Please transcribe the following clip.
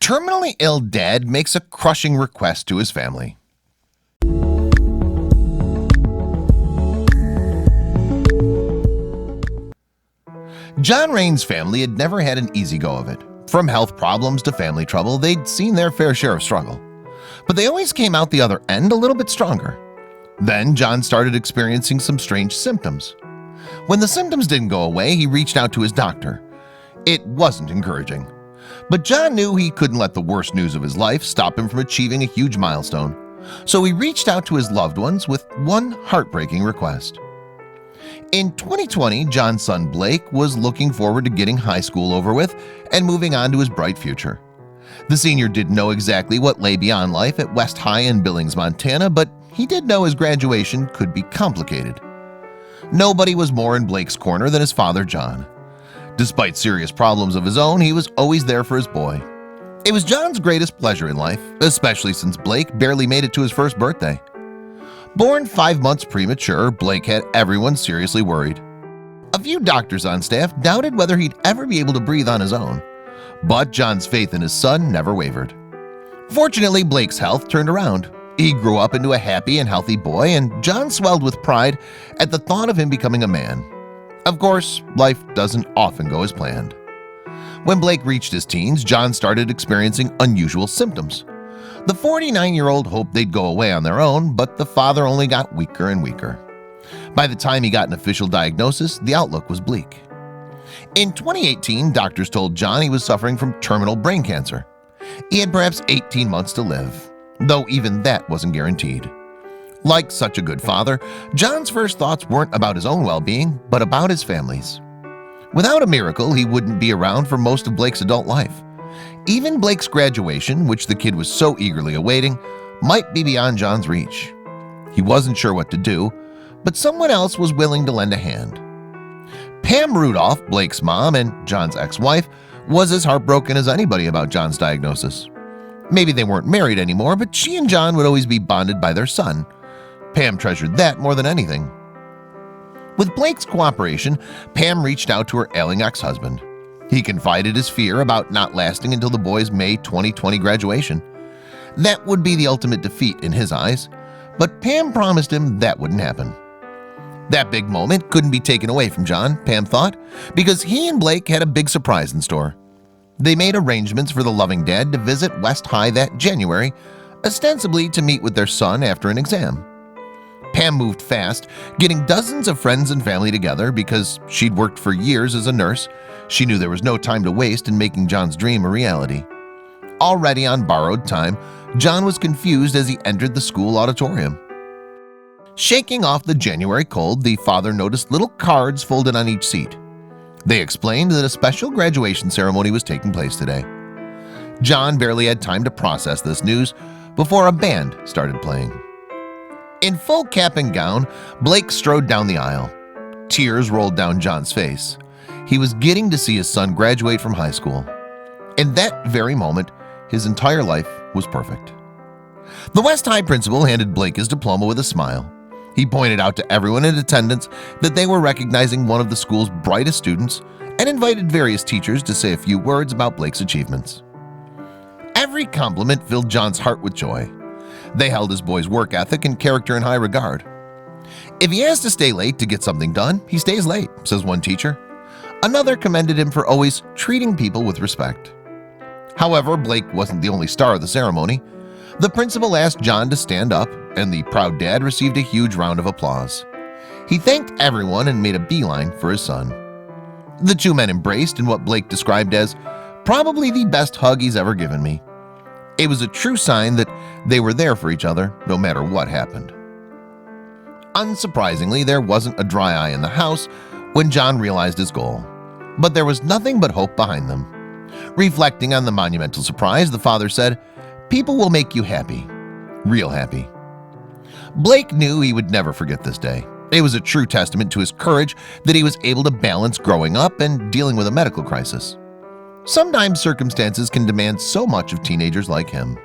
Terminally ill dad makes a crushing request to his family. John Rain's family had never had an easy go of it. From health problems to family trouble, they'd seen their fair share of struggle. But they always came out the other end a little bit stronger. Then John started experiencing some strange symptoms. When the symptoms didn't go away, he reached out to his doctor. It wasn't encouraging. But John knew he couldn't let the worst news of his life stop him from achieving a huge milestone. So he reached out to his loved ones with one heartbreaking request. In 2020, John's son Blake was looking forward to getting high school over with and moving on to his bright future. The senior didn't know exactly what lay beyond life at West High in Billings, Montana, but he did know his graduation could be complicated. Nobody was more in Blake's corner than his father, John. Despite serious problems of his own, he was always there for his boy. It was John's greatest pleasure in life, especially since Blake barely made it to his first birthday. Born 5 months premature, Blake had everyone seriously worried. A few doctors on staff doubted whether he'd ever be able to breathe on his own, but John's faith in his son never wavered. Fortunately, Blake's health turned around. He grew up into a happy and healthy boy, and John swelled with pride at the thought of him becoming a man. Of course, life doesn't often go as planned. When Blake reached his teens, John started experiencing unusual symptoms. The 49-year-old hoped they'd go away on their own, but the father only got weaker and weaker. By the time he got an official diagnosis, the outlook was bleak. In 2018, doctors told John he was suffering from terminal brain cancer. He had perhaps 18 months to live, though even that wasn't guaranteed. Like such a good father, John's first thoughts weren't about his own well-being, but about his family's. Without a miracle, he wouldn't be around for most of Blake's adult life. Even Blake's graduation, which the kid was so eagerly awaiting, might be beyond John's reach. He wasn't sure what to do, but someone else was willing to lend a hand. Pam Rudolph, Blake's mom and John's ex-wife, was as heartbroken as anybody about John's diagnosis. Maybe they weren't married anymore, but she and John would always be bonded by their son. Pam treasured that more than anything. With Blake's cooperation, Pam reached out to her ailing ex-husband. He confided his fear about not lasting until the boy's May 2020 graduation. That would be the ultimate defeat in his eyes, but Pam promised him that wouldn't happen. That big moment couldn't be taken away from John, Pam thought, because he and Blake had a big surprise in store. They made arrangements for the loving dad to visit West High that January, ostensibly to meet with their son after an exam. Pam moved fast, getting dozens of friends and family together because she'd worked for years as a nurse. She knew there was no time to waste in making John's dream a reality. Already on borrowed time, John was confused as he entered the school auditorium. Shaking off the January cold, the father noticed little cards folded on each seat. They explained that a special graduation ceremony was taking place today. John barely had time to process this news before a band started playing. In full cap and gown, Blake strode down the aisle. Tears rolled down John's face. He was getting to see his son graduate from high school. In that very moment, his entire life was perfect. The West High principal handed Blake his diploma with a smile. He pointed out to everyone in attendance that they were recognizing one of the school's brightest students and invited various teachers to say a few words about Blake's achievements. Every compliment filled John's heart with joy. They held his boy's work ethic and character in high regard. If he has to stay late to get something done, he stays late, says one teacher. Another commended him for always treating people with respect. However, Blake wasn't the only star of the ceremony. The principal asked John to stand up, and the proud dad received a huge round of applause. He thanked everyone and made a beeline for his son. The two men embraced in what Blake described as probably the best hug he's ever given me. It was a true sign that they were there for each other no matter what happened. Unsurprisingly, there wasn't a dry eye in the house when John realized his goal, but there was nothing but hope behind them. Reflecting on the monumental surprise, the father said, "People will make you happy, real happy." Blake knew he would never forget this day. It was a true testament to his courage that he was able to balance growing up and dealing with a medical crisis. Sometimes circumstances can demand so much of teenagers like him.